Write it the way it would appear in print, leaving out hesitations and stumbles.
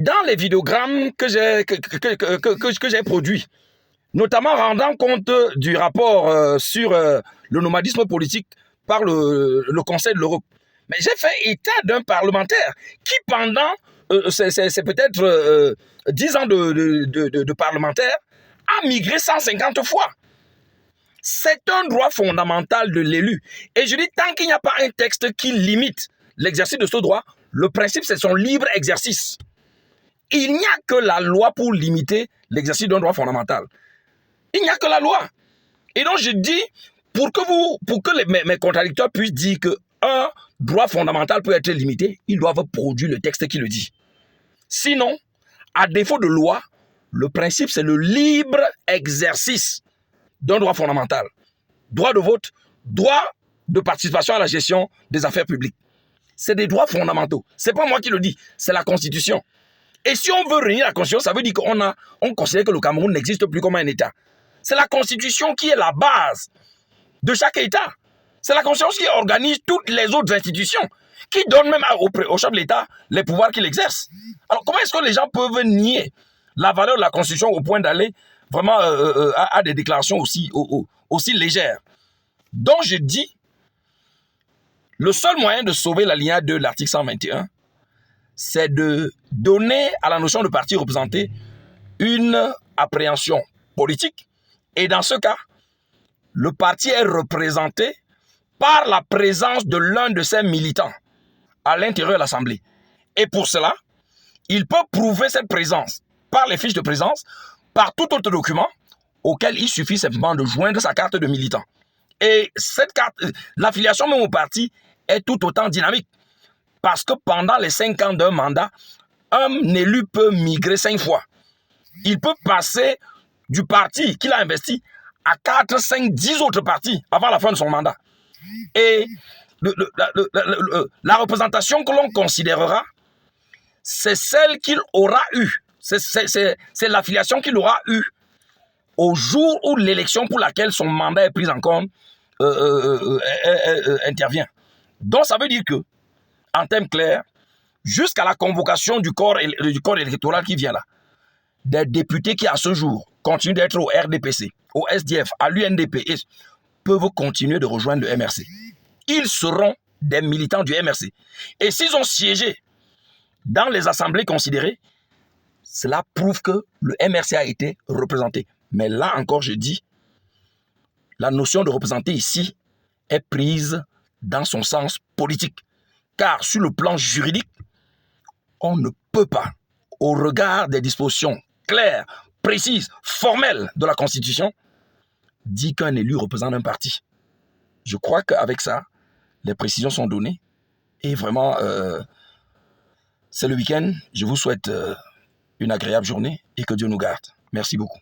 Dans les vidéogrammes que j'ai produits, notamment rendant compte du rapport sur le nomadisme politique par le Conseil de l'Europe, mais j'ai fait état d'un parlementaire qui, pendant c'est peut-être 10 ans de parlementaire, a migré 150 fois. C'est un droit fondamental de l'élu. Et je dis, tant qu'il n'y a pas un texte qui limite l'exercice de ce droit, le principe, c'est son libre exercice. Il n'y a que la loi pour limiter l'exercice d'un droit fondamental. Il n'y a que la loi. Et donc, je dis, pour que mes contradicteurs puissent dire qu'un droit fondamental peut être limité, ils doivent produire le texte qui le dit. Sinon, à défaut de loi, le principe, c'est le libre exercice d'un droit fondamental. Droit de vote, droit de participation à la gestion des affaires publiques. C'est des droits fondamentaux. Ce n'est pas moi qui le dis, c'est la Constitution. Et si on veut réunir la Constitution, ça veut dire qu'on considère que le Cameroun n'existe plus comme un État. C'est la Constitution qui est la base de chaque État. C'est la Constitution qui organise toutes les autres institutions, qui donne même au chef de l'État les pouvoirs qu'il exerce. Alors comment est-ce que les gens peuvent nier la valeur de la Constitution au point d'aller vraiment à des déclarations aussi légères? Donc je dis, le seul moyen de sauver l'alinéa 2 de l'article 121, c'est de donner à la notion de parti représenté une appréhension politique. Et dans ce cas, le parti est représenté par la présence de l'un de ses militants à l'intérieur de l'Assemblée. Et pour cela, il peut prouver cette présence par les fiches de présence, par tout autre document auquel il suffit simplement de joindre sa carte de militant. Et cette carte, l'affiliation même au parti est tout autant dynamique. Parce que pendant les 5 ans d'un mandat, un élu peut migrer 5 fois. Il peut passer du parti qu'il a investi à 4, 5, 10 autres partis avant la fin de son mandat. Et la représentation que l'on considérera, c'est celle qu'il aura eue. C'est l'affiliation qu'il aura eue au jour où l'élection pour laquelle son mandat est pris en compte intervient. Donc ça veut dire que, en termes clairs, jusqu'à la convocation du corps électoral qui vient là, des députés qui à ce jour continuent d'être au RDPC, au SDF, à l'UNDP, peuvent continuer de rejoindre le MRC. Ils seront des militants du MRC. Et s'ils ont siégé dans les assemblées considérées, cela prouve que le MRC a été représenté. Mais là encore, je dis, la notion de représenter ici est prise dans son sens politique. Car sur le plan juridique, on ne peut pas, au regard des dispositions claires, précises, formelles de la Constitution, dire qu'un élu représente un parti. Je crois qu'avec ça, les précisions sont données. Et vraiment, c'est le week-end. Je vous souhaite une agréable journée et que Dieu nous garde. Merci beaucoup.